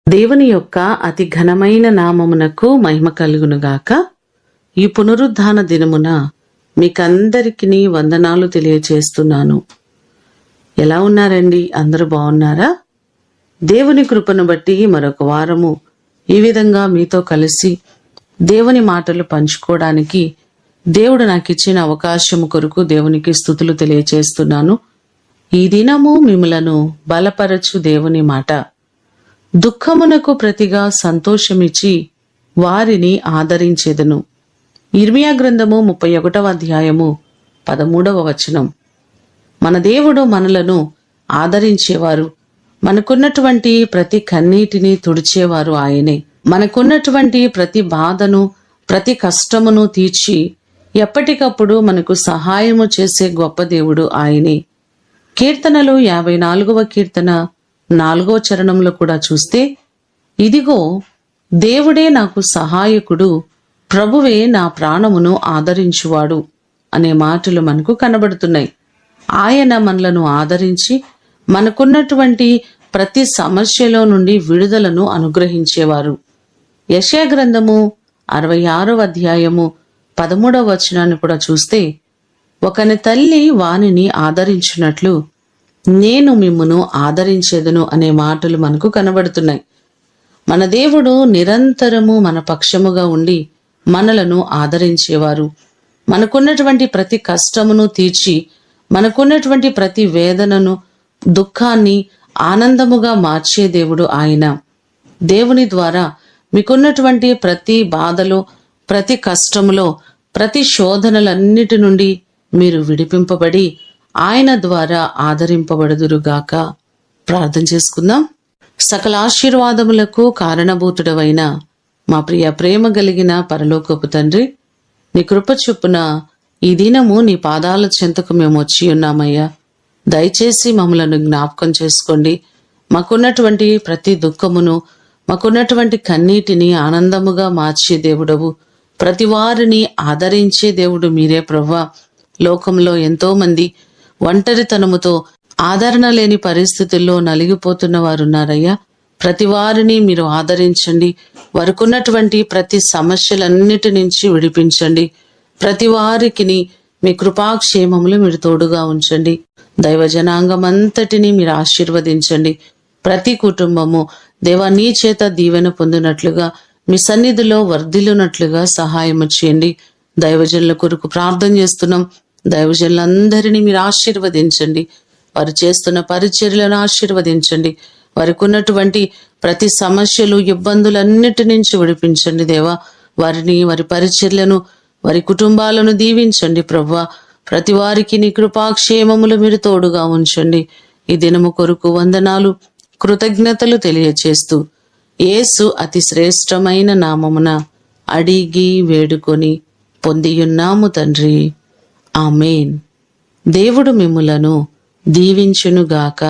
దేవుని యొక్క అతి ఘనమైన నామమునకు మహిమ కలుగునుగాక. ఈ పునరుద్ధాన దినమున మీకందరికీ వందనాలు తెలియచేస్తున్నాను. ఎలా ఉన్నారండి? అందరూ బాగున్నారా? దేవుని కృపను బట్టి మరొక వారము ఈ విధంగా మీతో కలిసి దేవుని మాటలు పంచుకోవడానికి దేవుడు నాకు ఇచ్చిన అవకాశము కొరకు దేవునికి స్తుతులు తెలియచేస్తున్నాను. ఈ దినము మిమ్ములను బలపరచు దేవుని మాట. దుఃఖమునకు ప్రతిగా సంతోషమిచ్చి వారిని ఆదరించేదను. ఇర్మియా గ్రంథము 31వ అధ్యాయము 13వ వచనం. మన దేవుడు మనలను ఆదరించేవారు, మనకున్నటువంటి ప్రతి కన్నీటిని తుడిచేవారు ఆయనే. మనకున్నటువంటి ప్రతి బాధను, ప్రతి కష్టమును తీర్చి ఎప్పటికప్పుడు మనకు సహాయము చేసే గొప్ప దేవుడు ఆయనే. కీర్తనలు 54వ కీర్తన 4వ చరణంలో కూడా చూస్తే, ఇదిగో దేవుడే నాకు సహాయకుడు, ప్రభువే నా ప్రాణమును ఆదరించువాడు అనే మాటలు మనకు కనబడుతున్నాయి. ఆయన మనలను ఆదరించి మనకున్నటువంటి ప్రతి సమస్యలో నుండి విడుదలను అనుగ్రహించేవారు. యెషయా గ్రంథము 66వ అధ్యాయము 13వ వచనాన్ని కూడా చూస్తే, ఒకని తల్లి వానిని ఆదరించినట్లు నేను మిమ్మును ఆదరించేదను అనే మాటలు మనకు కనబడుతున్నాయి. మన దేవుడు నిరంతరము మన పక్షముగా ఉండి మనలను ఆదరించేవారు. మనకున్నటువంటి ప్రతి కష్టమును తీర్చి మనకున్నటువంటి ప్రతి వేదనను, దుఃఖాన్ని ఆనందముగా మార్చే దేవుడు ఆయన. దేవుని ద్వారా మీకున్నటువంటి ప్రతి బాధలో, ప్రతి కష్టములో, ప్రతి శోధనలన్నిటి నుండి మీరు విడిపింపబడి ఆయన ద్వారా ఆదరింపబడుదురుగాక. ప్రార్థన చేసుకుందాం. సకల ఆశీర్వాదములకు కారణభూతుడవైన మా ప్రియ ప్రేమ కలిగిన పరలోకపు తండ్రి, నీ కృప చొప్పున ఈ దినము నీ పాదాల చెంతకు మేము వచ్చి ఉన్నామయ్యా. దయచేసి మమ్మలను జ్ఞాపకం చేసుకోండి. మాకున్నటువంటి ప్రతి దుఃఖమును, మాకున్నటువంటి కన్నీటిని ఆనందముగా మార్చే దేవుడవు, ప్రతి వారిని ఆదరించే దేవుడు మీరే ప్రభువా. లోకంలో ఎంతో మంది ఒంటరితనముతో ఆదరణ లేని పరిస్థితుల్లో నలిగిపోతున్న వారున్నారయ్యా. ప్రతి వారిని మీరు ఆదరించండి. వారికున్నటువంటి ప్రతి సమస్యలన్నిటి నుంచి విడిపించండి. ప్రతి వారికి మీ కృపాక్షేమములు మీరు తోడుగా ఉంచండి. దైవ జనాంగమంతటిని మీరు ఆశీర్వదించండి. ప్రతి కుటుంబము దేవా నీ చేత దీవెన పొందినట్లుగా, మీ సన్నిధిలో వర్ధిల్లునట్లుగా సహాయము చేయండి. దైవజనుల కొరకు ప్రార్థన చేస్తున్నాం. దైవజనులందరినీ మీరు ఆశీర్వదించండి. వారు చేస్తున్న పరిచర్యలను ఆశీర్వదించండి. వారికి ఉన్నటువంటి ప్రతి సమస్యలు, ఇబ్బందులన్నిటి నుంచి విడిపించండి దేవా. వారిని, వారి పరిచర్యలను, వారి కుటుంబాలను దీవించండి ప్రభువా. ప్రతి వారికి నీ కృపాక్షేమములు మీరు తోడుగా ఉంచండి. ఈ దినము కొరకు వందనాలు, కృతజ్ఞతలు తెలియచేస్తూ యేసు అతి శ్రేష్టమైన నామమున అడిగి వేడుకొని పొందియున్నాము తండ్రి. ఆమేన్. దేవుడు మిమ్ములను దీవించునుగాక.